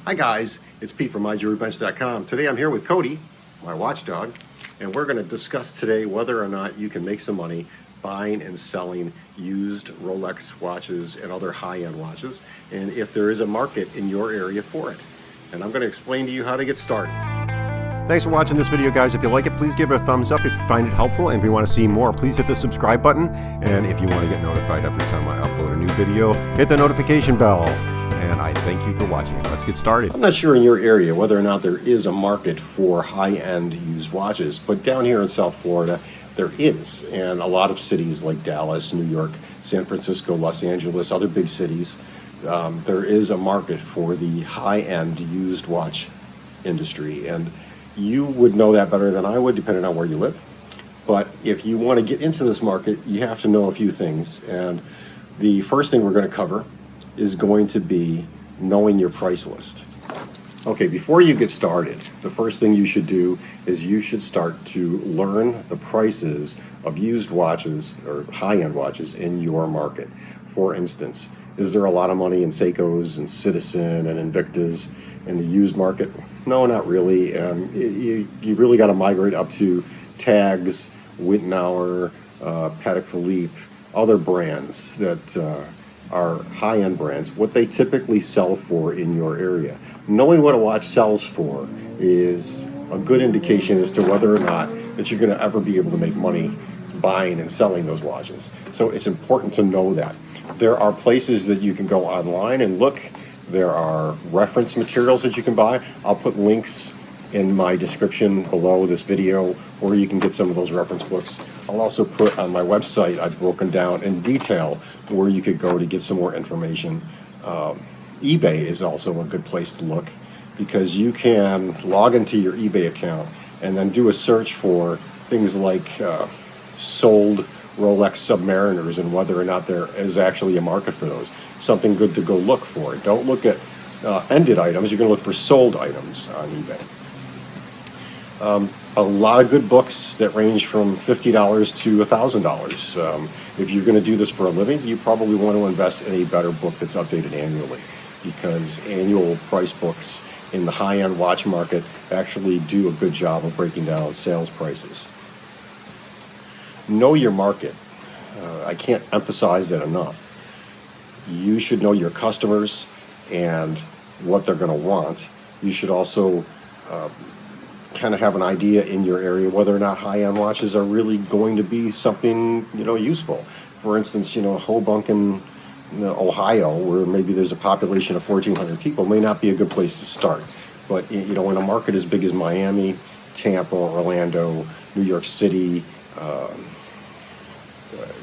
Hi guys, it's Pete from MyJewelryBench.com. Today I'm here with Cody, my watchdog, and we're going to discuss today whether or not you can make some money buying and selling used Rolex watches and other high-end watches, and if there is a market in your area for it. And I'm going to explain to you how to get started. Thanks for watching this video, guys. If you like it, please give it a thumbs up if you find it helpful. And if you want to see more, please hit the subscribe button. And if you want to get notified every time I upload a new video, hit the notification bell. And I thank you for watching. Let's get started. I'm not sure in your area whether or not there is a market for high-end used watches, but down here in South Florida, there is. And a lot of cities like Dallas, New York, San Francisco, Los Angeles, other big cities, there is a market for the high-end used watch industry. And you would know that better than I would, depending on where you live. But if you want to get into this market, you have to know a few things. And the first thing we're going to cover is going to be knowing your price list. Okay, before you get started, the first thing you should do is you should start to learn the prices of used watches or high-end watches in your market. For instance, is there a lot of money in Seikos and Citizen and Invictas in the used market? No, not really. You really got to migrate up to Tags, Wittenauer, Patek Philippe, other brands that are high-end brands, what they typically sell for in your area. Knowing what a watch sells for is a good indication as to whether or not that you're going to ever be able to make money buying and selling those watches. So it's important to know that. There are places that you can go online and look. There are reference materials that you can buy. I'll put links in my description below this video where you can get some of those reference books. I'll also put on my website, I've broken down in detail where you could go to get some more information. eBay is also a good place to look because you can log into your eBay account and then do a search for things like sold Rolex Submariners and whether or not there is actually a market for those. Something good to go look for. Don't look at ended items, you're going to look for sold items on eBay. A lot of good books that range from $50 to $1,000. If you're going to do this for a living, you probably want to invest in a better book that's updated annually because annual price books in the high-end watch market actually do a good job of breaking down sales prices. Know your market. I can't emphasize that enough. You should know your customers and what they're going to want. You should also kind of have an idea in your area whether or not high-end watches are really going to be something useful. For instance, Hoboken, Ohio, where maybe there's a population of 1,400 people, may not be a good place to start. But in a market as big as Miami, Tampa, Orlando, New York City,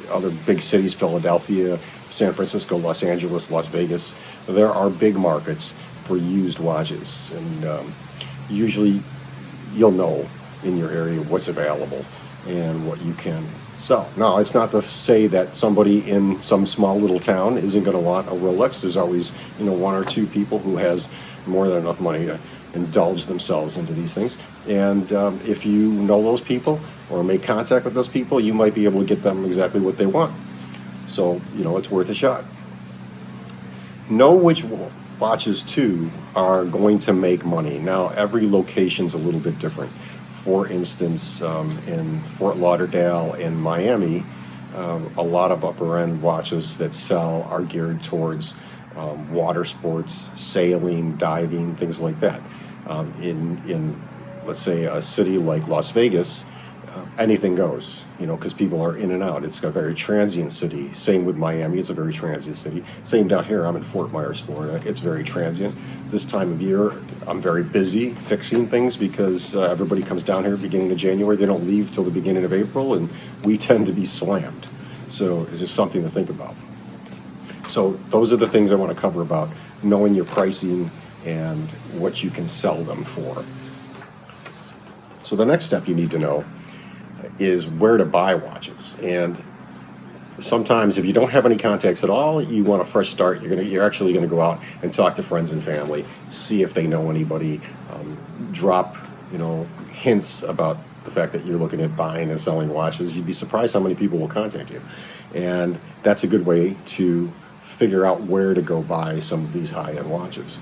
other big cities, Philadelphia, San Francisco, Los Angeles, Las Vegas, there are big markets for used watches, and usually you'll know in your area what's available and what you can sell. Now, it's not to say that somebody in some small little town isn't going to want a Rolex. There's always one or two people who has more than enough money to indulge themselves into these things, and if you know those people or make contact with those people, you might be able to get them exactly what they want. So it's worth a shot. Know which watches too are going to make money. Now, every location's a little bit different. For instance, in Fort Lauderdale and Miami, a lot of upper end watches that sell are geared towards water sports, sailing, diving, things like that. In let's say a city like Las Vegas, anything goes, because people are in and out. It's a very transient city. Same with Miami, it's a very transient city. Same down here, I'm in Fort Myers, Florida. It's very transient. This time of year, I'm very busy fixing things because everybody comes down here beginning of January. They don't leave till the beginning of April, and we tend to be slammed. So it's just something to think about. So those are the things I want to cover about knowing your pricing and what you can sell them for. So the next step you need to know is where to buy watches. And sometimes if you don't have any contacts at all, you want a fresh start. You're actually going to go out and talk to friends and family, see if they know anybody, drop hints about the fact that you're looking at buying and selling watches. You'd be surprised how many people will contact you, and that's a good way to figure out where to go buy some of these high-end watches.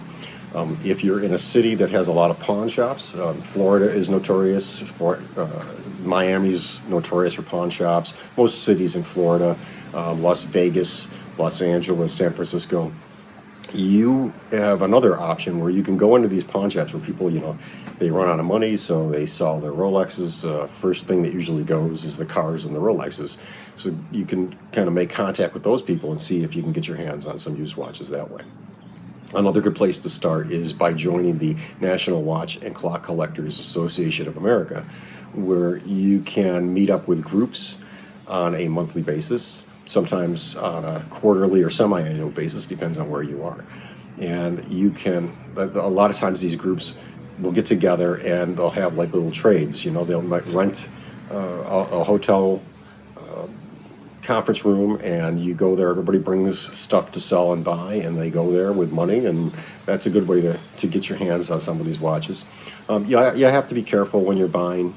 If you're in a city that has a lot of pawn shops, Florida is notorious for, Miami's notorious for pawn shops. Most cities in Florida, Las Vegas, Los Angeles, San Francisco. You have another option where you can go into these pawn shops where people, they run out of money, so they sell their Rolexes. First thing that usually goes is the cars and the Rolexes. So you can kind of make contact with those people and see if you can get your hands on some used watches that way. Another good place to start is by joining the National Watch and Clock Collectors Association of America, where you can meet up with groups on a monthly basis, sometimes on a quarterly or semi-annual basis, depends on where you are. And you can, a lot of times these groups will get together and they'll have like little trades. They'll might rent a hotel conference room, and you go there, everybody brings stuff to sell and buy, and they go there with money, and that's a good way to get your hands on some of these watches. You have to be careful when you're buying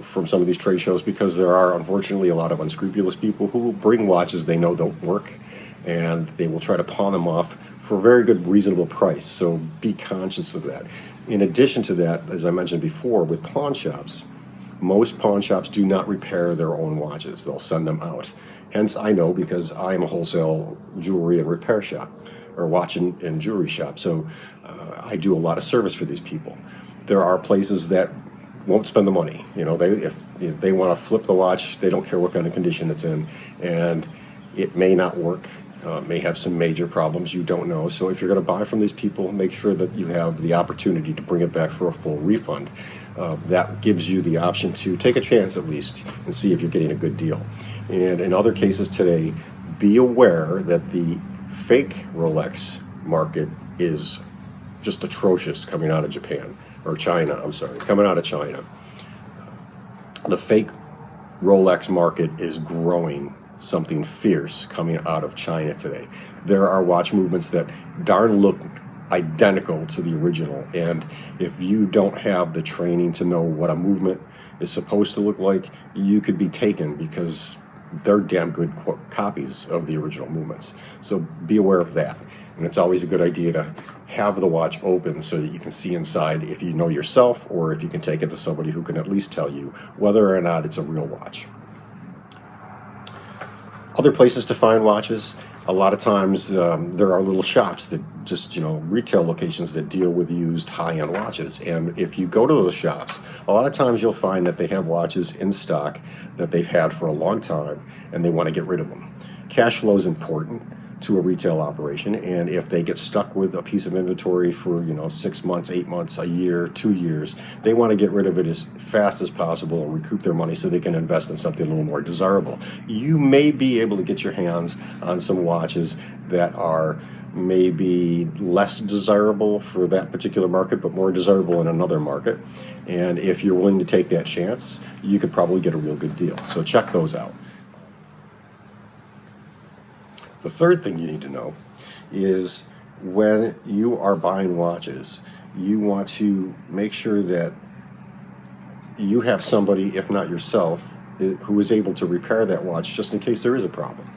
from some of these trade shows, because there are unfortunately a lot of unscrupulous people who will bring watches they know don't work, and they will try to pawn them off for a very good reasonable price. So be conscious of that. In addition to that, as I mentioned before, with pawn shops, most pawn shops do not repair their own watches. They'll send them out. Hence, I know, because I am a wholesale jewelry and repair shop, or watch and jewelry shop. So I do a lot of service for these people. There are places that won't spend the money. If they want to flip the watch, they don't care what kind of condition it's in, and it may not work. May have some major problems, you don't know. So if you're going to buy from these people, make sure that you have the opportunity to bring it back for a full refund. That gives you the option to take a chance at least and see if you're getting a good deal. And in other cases today, be aware that the fake Rolex market is just atrocious coming out of Japan, or China, coming out of China. The fake Rolex market is growing something fierce coming out of China today. There are watch movements that darn look identical to the original, and if you don't have the training to know what a movement is supposed to look like, you could be taken, because they're damn good copies of the original movements. So be aware of that. And it's always a good idea to have the watch open so that you can see inside, if you know yourself, or if you can take it to somebody who can at least tell you whether or not it's a real watch. Other places to find watches, a lot of times there are little shops that just, retail locations that deal with used high-end watches. And if you go to those shops, a lot of times you'll find that they have watches in stock that they've had for a long time, and they want to get rid of them. Cash flow is important to a retail operation, and if they get stuck with a piece of inventory for 6 months, 8 months, a year, 2 years, they want to get rid of it as fast as possible and recoup their money so they can invest in something a little more desirable. You may be able to get your hands on some watches that are maybe less desirable for that particular market, but more desirable in another market. And if you're willing to take that chance, you could probably get a real good deal. So check those out. The third thing you need to know is, when you are buying watches, you want to make sure that you have somebody, if not yourself, who is able to repair that watch just in case there is a problem.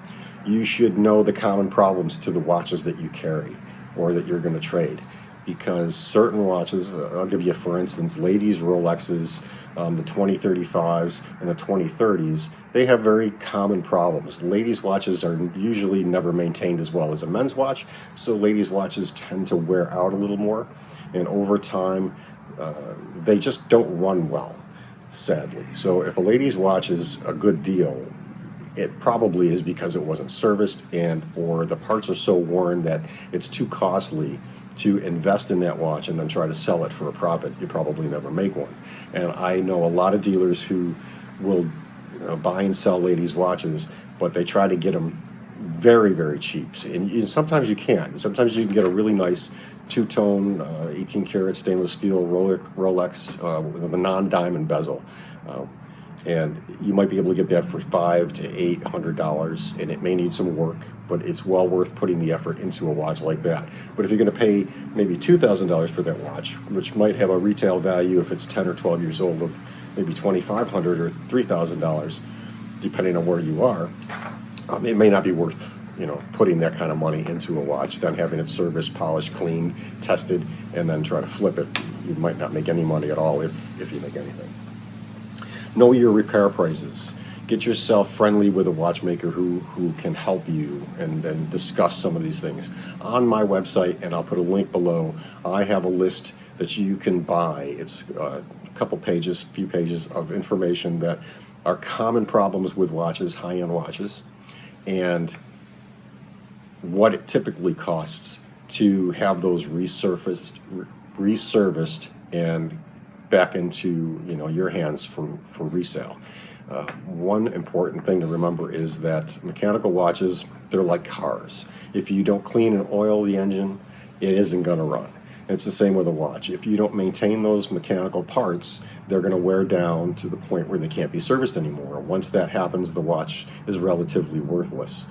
You should know the common problems to the watches that you carry or that you're going to trade, because certain watches, I'll give you for instance, ladies' Rolexes, the 2035s and the 2030s, they have very common problems. Ladies' watches are usually never maintained as well as a men's watch, so ladies' watches tend to wear out a little more, and over time, they just don't run well, sadly. So if a lady's watch is a good deal, it probably is because it wasn't serviced, or the parts are so worn that it's too costly to invest in that watch and then try to sell it for a profit. You probably never make one. And I know a lot of dealers who will buy and sell ladies' watches, but they try to get them very, very cheap. And sometimes you can't. Sometimes you can get a really nice two-tone, 18-karat stainless steel Rolex with a non-diamond bezel. And you might be able to get that for $500 to $800, and it may need some work, but it's well worth putting the effort into a watch like that. But if you're going to pay maybe $2,000 for that watch, which might have a retail value, if it's 10 or 12 years old, of maybe $2,500 or $3,000, depending on where you are, it may not be worth putting that kind of money into a watch, then having it serviced, polished, cleaned, tested, and then try to flip it. You might not make any money at all if you make anything. Know your repair prices. Get yourself friendly with a watchmaker who can help you and discuss some of these things. On my website, and I'll put a link below, I have a list that you can buy. It's a few pages of information that are common problems with watches, high-end watches, and what it typically costs to have those resurfaced and back into your hands for resale. One important thing to remember is that mechanical watches, they're like cars. If you don't clean and oil the engine, it isn't going to run. It's the same with a watch. If you don't maintain those mechanical parts, they're going to wear down to the point where they can't be serviced anymore. Once that happens, the watch is relatively worthless.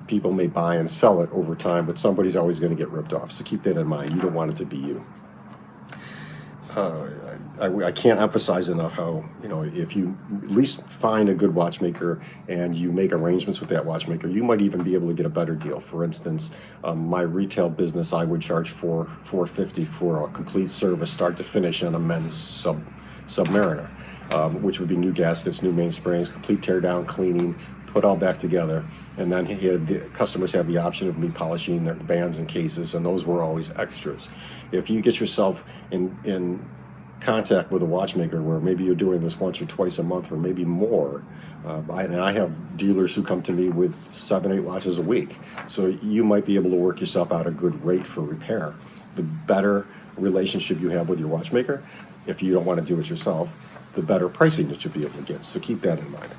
People may buy and sell it over time, but somebody's always going to get ripped off. So keep that in mind. You don't want it to be you. I can't emphasize enough how, if you at least find a good watchmaker and you make arrangements with that watchmaker, you might even be able to get a better deal. For instance, my retail business, I would charge $450 for a complete service, start to finish, on a men's Submariner, which would be new gaskets, new mainsprings, complete tear down, cleaning, put all back together, and then the customers have the option of me polishing their bands and cases, and those were always extras. If you get yourself in contact with a watchmaker where maybe you're doing this once or twice a month or maybe more, and I have dealers who come to me with 7-8 watches a week, so you might be able to work yourself out a good rate for repair. The better relationship you have with your watchmaker, if you don't want to do it yourself, the better pricing that you'll be able to get, so keep that in mind.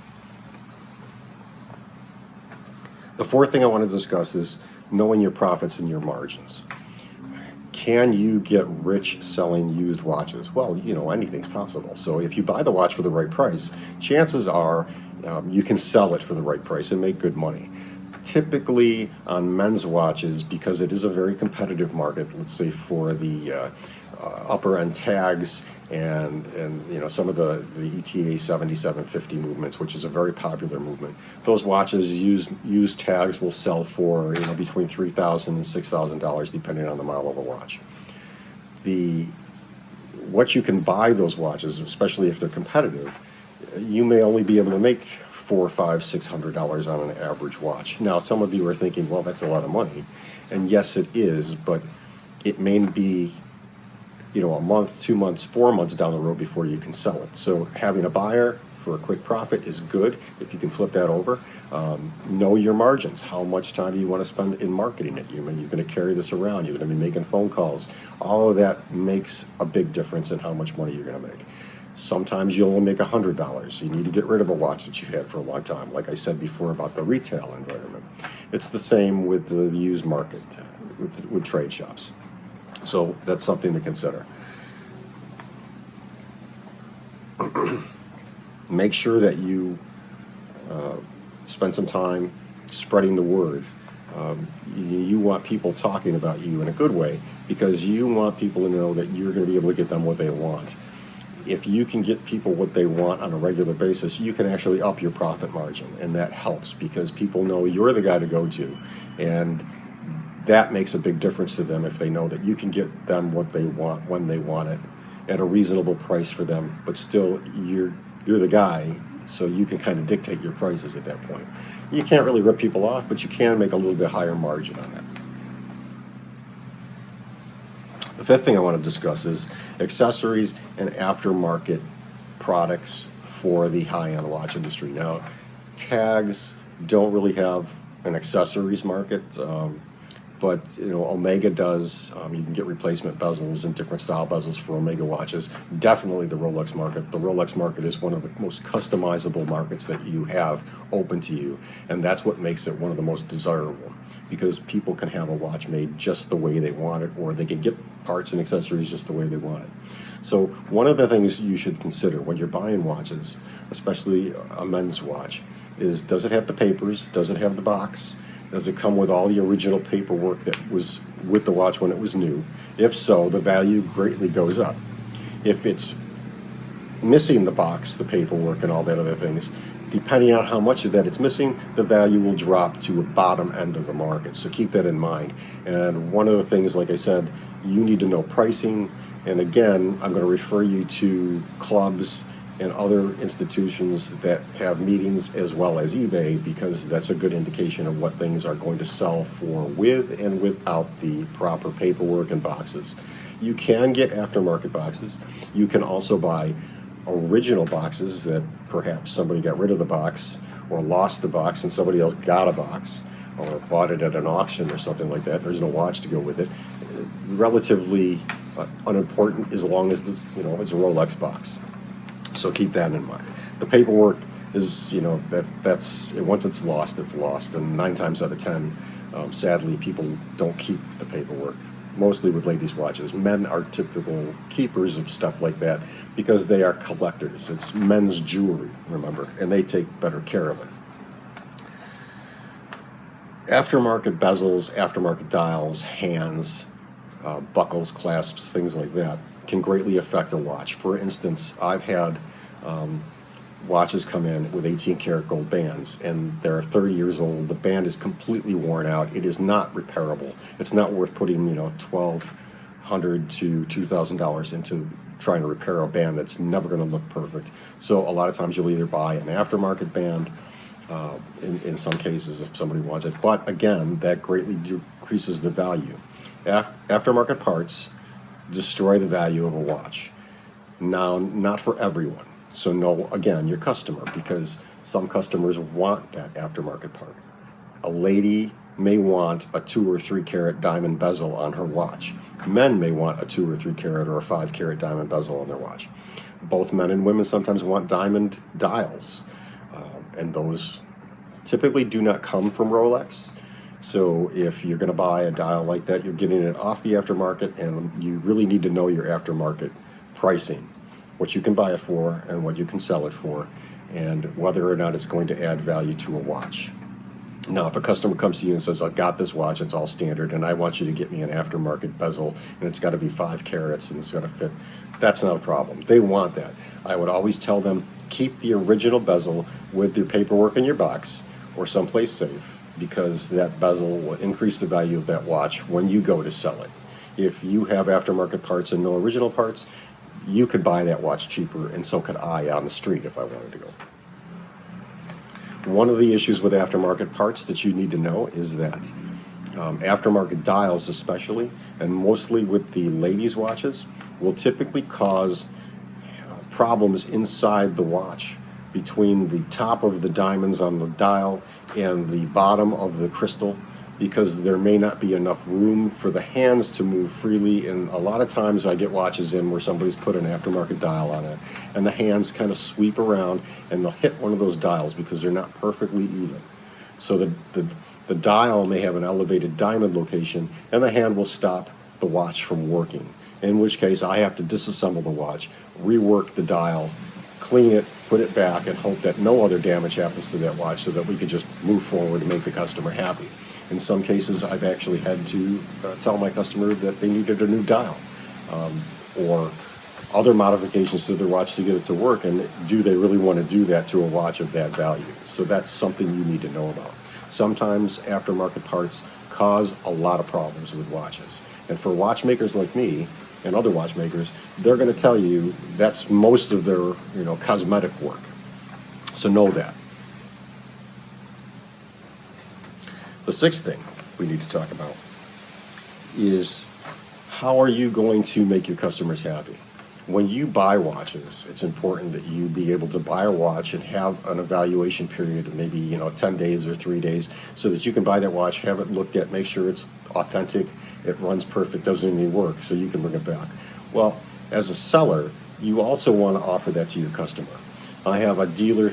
The fourth thing I want to discuss is knowing your profits and your margins. Can you get rich selling used watches? Well, anything's possible. So if you buy the watch for the right price, chances are you can sell it for the right price and make good money. Typically on men's watches, because it is a very competitive market, let's say for the upper end tags and some of the ETA 7750 movements, which is a very popular movement. Those watches used tags will sell for between $3,000 and $6,000 depending on the model of the watch. What you can buy those watches, especially if they're competitive, you may only be able to make $400, $500, $600 on an average watch. Now, some of you are thinking, well, that's a lot of money, and yes, it is, but it may be a month, 2 months, 4 months down the road before you can sell it. So having a buyer for a quick profit is good if you can flip that over. Know your margins. How much time do you want to spend in marketing it? You're going to carry this around. You're going to be making phone calls. All of that makes a big difference in how much money you're going to make. Sometimes you'll only make $100. You need to get rid of a watch that you've had for a long time. Like I said before about the retail environment. It's the same with the used market, with trade shops. So that's something to consider. Make sure that you spend some time spreading the word. You want people talking about you in a good way because you want people to know that you're going to be able to get them what they want. If you can get people what they want on a regular basis, you can actually up your profit margin, and that helps because people know you're the guy to go to, and that makes a big difference to them if they know that you can get them what they want when they want it at a reasonable price for them, but still you're the guy, so you can kind of dictate your prices at that point. You can't really rip people off, but you can make a little bit higher margin on that. The fifth thing I want to discuss is accessories and aftermarket products for the high-end watch industry. Now, tags don't really have an accessories market, but Omega does. You can get replacement bezels and different style bezels for Omega watches. Definitely the Rolex market. The Rolex market is one of the most customizable markets that you have open to you, and that's what makes it one of the most desirable, because people can have a watch made just the way they want it, or they can get parts and accessories just the way they want it. So one of the things you should consider when you're buying watches, especially a men's watch, is does it have the papers? Does it have the box? Does it come with all the original paperwork that was with the watch when it was new? If so, the value greatly goes up. If it's missing the box, the paperwork, and all that other things, depending on how much of that it's missing, the value will drop to a bottom end of the market. So keep that in mind. And one of the things, like I said, you need to know pricing. And again, I'm going to refer you to clubs and other institutions that have meetings as well as eBay, because that's a good indication of what things are going to sell for with and without the proper paperwork and boxes. You can get aftermarket boxes. You can also buy original boxes that perhaps somebody got rid of the box or lost the box and somebody else got a box or bought it at an auction or something like that. There's no watch to go with it. Relatively unimportant as long as it's a Rolex box. So keep that in mind. The paperwork is, that's once it's lost, and 9 times out of 10, sadly, people don't keep the paperwork. Mostly with ladies' watches. Men are typical keepers of stuff like that because they are collectors. It's men's jewelry, remember, and they take better care of it. Aftermarket bezels, aftermarket dials, hands, buckles, clasps, things like that can greatly affect a watch. For instance, I've had watches come in with 18 karat gold bands, and they're 30 years old. The band is completely worn out. It is not repairable. It's not worth putting $1,200 to $2,000 into trying to repair a band that's never going to look perfect. So a lot of times you'll either buy an aftermarket band, in some cases if somebody wants it, but again, that greatly decreases the value. Aftermarket parts destroy the value of a watch. Now, not for everyone. So know, again, your customer, because some customers want that aftermarket part. A lady may want a 2 or 3 carat diamond bezel on her watch. Men may want a 2 or 3 carat or a 5 carat diamond bezel on their watch. Both men and women sometimes want diamond dials, and those typically do not come from Rolex. So if you're going to buy a dial like that, you're getting it off the aftermarket, and you really need to know your aftermarket pricing, what you can buy it for and what you can sell it for, and whether or not it's going to add value to a watch. Now, if a customer comes to you and says, I've got this watch, it's all standard, and I want you to get me an aftermarket bezel, and it's got to be 5 carats, and it's got to fit, that's not a problem. They want that. I would always tell them, keep the original bezel with your paperwork in your box or someplace safe, because that bezel will increase the value of that watch when you go to sell it. If you have aftermarket parts and no original parts, you could buy that watch cheaper, and so could I on the street if I wanted to go. One of the issues with aftermarket parts that you need to know is that aftermarket dials especially, and mostly with the ladies' watches, will typically cause problems inside the watch between the top of the diamonds on the dial and the bottom of the crystal, because there may not be enough room for the hands to move freely. And a lot of times I get watches in where somebody's put an aftermarket dial on it, and the hands kind of sweep around and they'll hit one of those dials because they're not perfectly even. So the dial may have an elevated diamond location, and the hand will stop the watch from working, in which case I have to disassemble the watch, rework the dial, clean it, put it back, and hope that no other damage happens to that watch so that we can just move forward and make the customer happy. In some cases, I've actually had to tell my customer that they needed a new dial, or other modifications to their watch to get it to work, and do they really want to do that to a watch of that value? So that's something you need to know about. Sometimes aftermarket parts cause a lot of problems with watches. And for watchmakers like me and other watchmakers, they're going to tell you that's most of their cosmetic work. So know that. The sixth thing we need to talk about is, how are you going to make your customers happy? When you buy watches, it's important that you be able to buy a watch and have an evaluation period of maybe 10 days or 3 days, so that you can buy that watch, have it looked at, make sure it's authentic, it runs perfect, doesn't need work, so you can bring it back. Well, as a seller, you also want to offer that to your customer. I have a dealer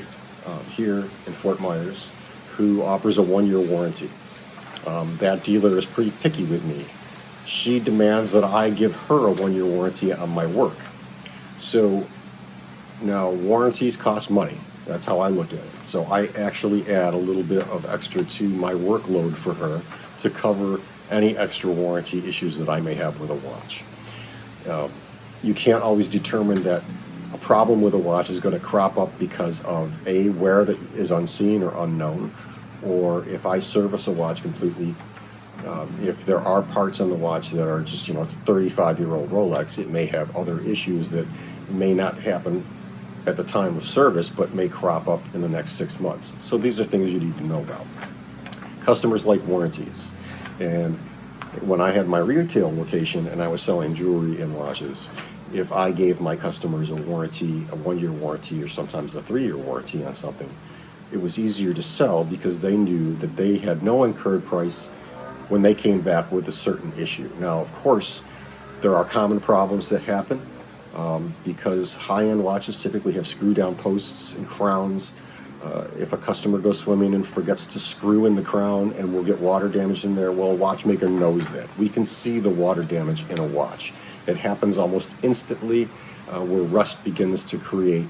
here in Fort Myers who offers a 1-year warranty. That dealer is pretty picky with me. She demands that I give her a 1-year warranty on my work. So now warranties cost money. That's how I look at it. So I actually add a little bit of extra to my workload for her to cover any extra warranty issues that I may have with a watch. You can't always determine that a problem with a watch is going to crop up because of a wear that is unseen or unknown, or if I service a watch completely. If there are parts on the watch that are just, it's a 35-year-old Rolex, it may have other issues that may not happen at the time of service, but may crop up in the next 6 months. So these are things you need to know about. Customers like warranties. And when I had my retail location and I was selling jewelry and watches, if I gave my customers a warranty, a 1-year warranty, or sometimes a 3-year warranty on something, it was easier to sell because they knew that they had no incurred price when they came back with a certain issue. Now, of course, there are common problems that happen because high-end watches typically have screw-down posts and crowns. If a customer goes swimming and forgets to screw in the crown and will get water damage in there, well, a watchmaker knows that. We can see the water damage in a watch. It happens almost instantly where rust begins to create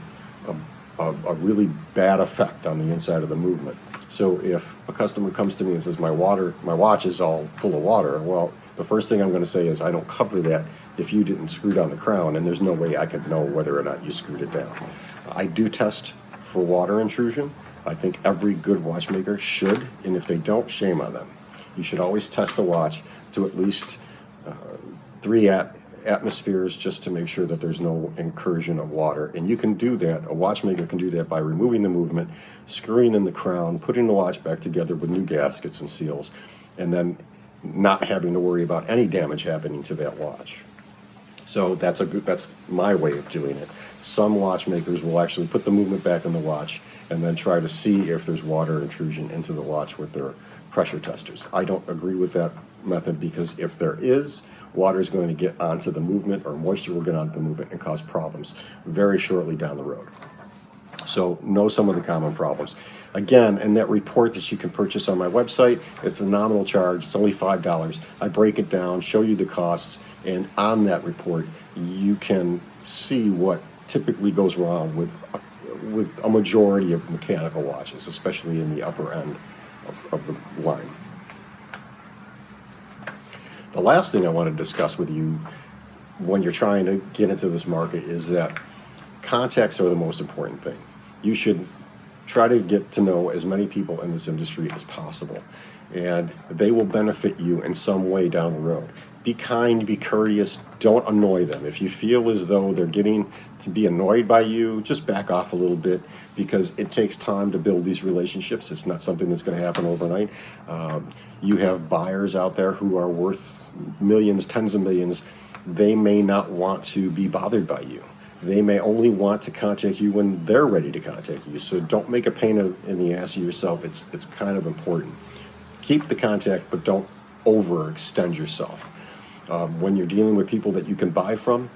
a really bad effect on the inside of the movement. So if a customer comes to me and says, my watch is all full of water, well, the first thing I'm going to say is I don't cover that if you didn't screw down the crown, and there's no way I could know whether or not you screwed it down. I do test for water intrusion. I think every good watchmaker should, and if they don't, shame on them. You should always test the watch to at least 3 atmospheres just to make sure that there's no incursion of water. And you can do that, a watchmaker can do that by removing the movement, screwing in the crown, putting the watch back together with new gaskets and seals, and then not having to worry about any damage happening to that watch. So that's my way of doing it. Some watchmakers will actually put the movement back in the watch and then try to see if there's water intrusion into the watch with their pressure testers. I don't agree with that method because if there is, water is going to get onto the movement, or moisture will get onto the movement and cause problems very shortly down the road. So know some of the common problems. Again, in that report that you can purchase on my website, it's a nominal charge. It's only $5. I break it down, show you the costs, and on that report, you can see what typically goes wrong with a majority of mechanical watches, especially in the upper end of the line. The last thing I want to discuss with you when you're trying to get into this market is that contacts are the most important thing. You should try to get to know as many people in this industry as possible, and they will benefit you in some way down the road. Be kind, be courteous, don't annoy them. If you feel as though they're getting to be annoyed by you, just back off a little bit, because it takes time to build these relationships. It's not something that's going to happen overnight. You have buyers out there who are worth millions, tens of millions. They may not want to be bothered by you. They may only want to contact you when they're ready to contact you. So don't make a pain in the ass of yourself. It's kind of important. Keep the contact, but don't overextend yourself. When you're dealing with people that you can buy from,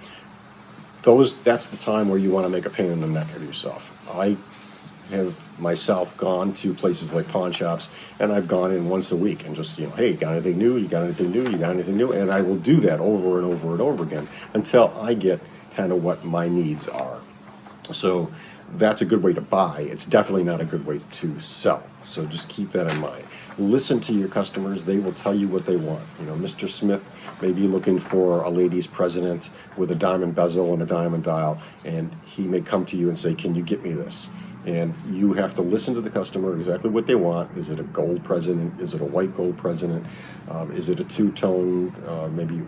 that's the time where you want to make a pain in the neck of yourself. I have myself gone to places like pawn shops, and I've gone in once a week and just, hey, got anything new? You got anything new? You got anything new? And I will do that over and over and over again until I get kind of what my needs are. So that's a good way to buy. It's definitely not a good way to sell. So just keep that in mind. Listen to your customers. They will tell you what they want. Mr. Smith may be looking for a ladies president with a diamond bezel and a diamond dial, and he may come to you and say, can you get me this? And you have to listen to the customer, exactly what they want. Is it a gold president? Is it a white gold president? Is it a two-tone, maybe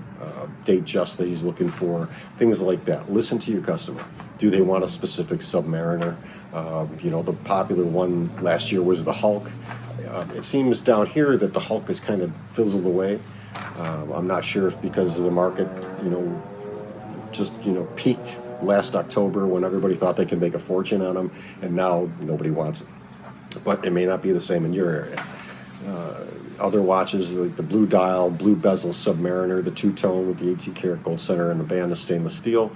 date just that he's looking for? Things like that. Listen to your customer. Do they want a specific Submariner? The popular one last year was the Hulk. It seems down here that the Hulk has kind of fizzled away. I'm not sure if because the market, peaked last October when everybody thought they could make a fortune on them, and now nobody wants it. But it may not be the same in your area. Other watches, like the blue dial, blue bezel Submariner, the two-tone with the 18-karat gold center and the band of stainless steel,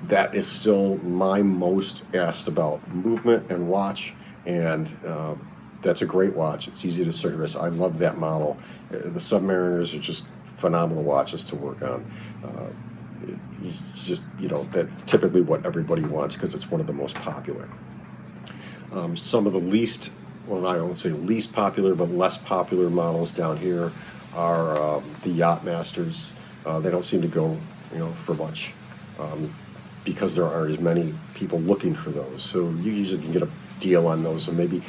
that is still my most asked about movement and watch, and that's a great watch. It's easy to service. I love that model. The Submariners are just phenomenal watches to work on. It's just, that's typically what everybody wants because it's one of the most popular. Some of the least, well, I don't say least popular, but less popular models down here are the Yacht Masters. They don't seem to go, for much. because there aren't as many people looking for those. So you usually can get a deal on those. So maybe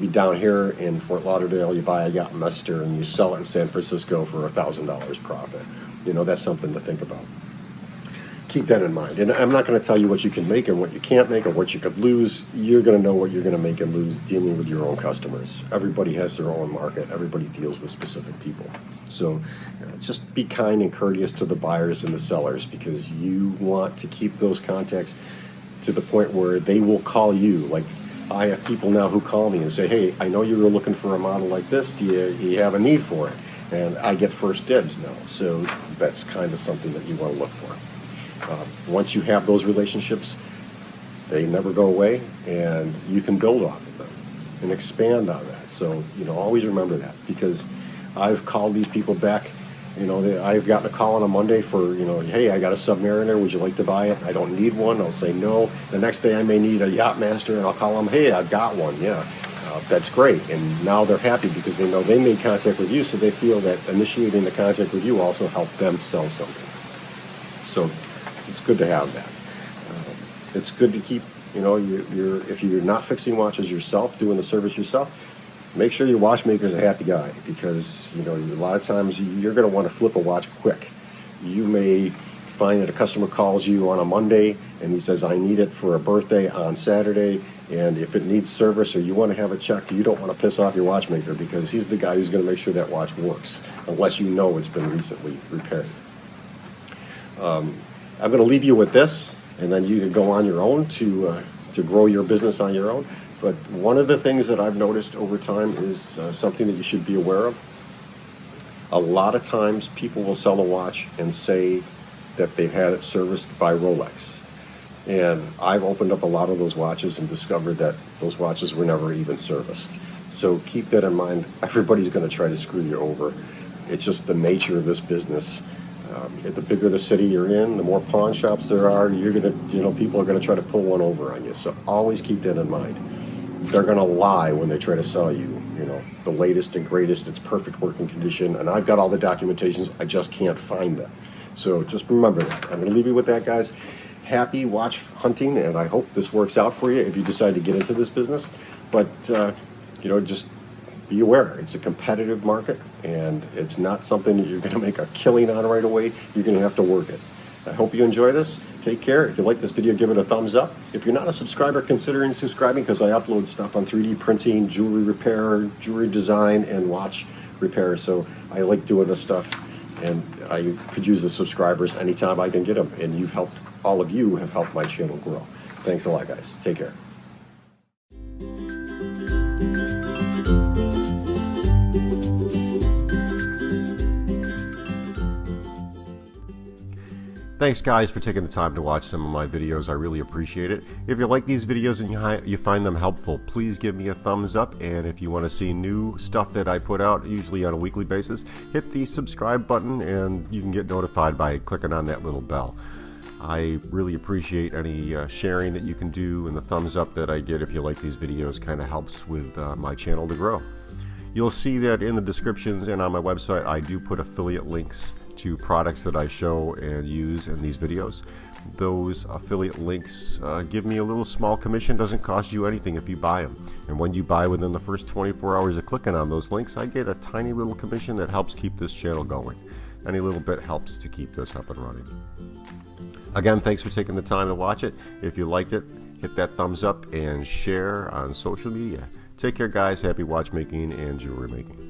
down here in Fort Lauderdale, you buy a Yachtmaster and you sell it in San Francisco for $1,000 profit. That's something to think about. Keep that in mind. And I'm not going to tell you what you can make and what you can't make or what you could lose. You're going to know what you're going to make and lose dealing with your own customers. Everybody has their own market. Everybody deals with specific people. So just be kind and courteous to the buyers and the sellers, because you want to keep those contacts to the point where they will call you. Like, I have people now who call me and say, hey, I know you were looking for a model like this. Do you have a need for it? And I get first dibs now. So that's kind of something that you want to look for. Once you have those relationships, they never go away, and you can build off of them and expand on that. So, always remember that, because I've called these people back. I've gotten a call on a Monday for, hey, I got a Submariner. Would you like to buy it? I don't need one. I'll say no. The next day I may need a Yachtmaster, and I'll call them, hey, I've got one. Yeah, that's great. And now they're happy because they know they made contact with you, so they feel that initiating the contact with you also helped them sell something. So it's good to have that. It's good to keep, if you're not fixing watches yourself, doing the service yourself, make sure your watchmaker's a happy guy, because, a lot of times you're going to want to flip a watch quick. You may find that a customer calls you on a Monday and he says, I need it for a birthday on Saturday, and if it needs service or you want to have it checked, you don't want to piss off your watchmaker, because he's the guy who's going to make sure that watch works, unless you know it's been recently repaired. I'm going to leave you with this, and then you can go on your own to grow your business on your own. But one of the things that I've noticed over time is something that you should be aware of. A lot of times people will sell a watch and say that they've had it serviced by Rolex. And I've opened up a lot of those watches and discovered that those watches were never even serviced. So keep that in mind. Everybody's going to try to screw you over. It's just the nature of this business. The bigger the city you're in, the more pawn shops there are, people are going to try to pull one over on you. So always keep that in mind. They're going to lie when they try to sell you, the latest and greatest, it's perfect working condition, and I've got all the documentations, I just can't find them. So just remember that. I'm going to leave you with that, guys. Happy watch hunting, and I hope this works out for you if you decide to get into this business. But, just be aware. It's a competitive market, and it's not something that you're going to make a killing on right away. You're going to have to work it. I hope you enjoy this. Take care. If you like this video, give it a thumbs up. If you're not a subscriber, consider subscribing, because I upload stuff on 3D printing, jewelry repair, jewelry design, and watch repair. So I like doing this stuff, and I could use the subscribers anytime I can get them. And all of you have helped my channel grow. Thanks a lot, guys. Take care. Thanks, guys, for taking the time to watch some of my videos. I really appreciate it. If you like these videos and you find them helpful, please give me a thumbs up. And if you want to see new stuff that I put out, usually on a weekly basis, hit the subscribe button, and you can get notified by clicking on that little bell. I really appreciate any sharing that you can do, and the thumbs up that I get if you like these videos kind of helps with my channel to grow. You'll see that in the descriptions and on my website I do put affiliate links to products that I show and use in these videos. Those affiliate links give me a little small commission. Doesn't cost you anything if you buy them. And when you buy within the first 24 hours of clicking on those links, I get a tiny little commission that helps keep this channel going. Any little bit helps to keep this up and running. Again, thanks for taking the time to watch it. If you liked it, hit that thumbs up and share on social media. Take care, guys. Happy watchmaking and jewelry making.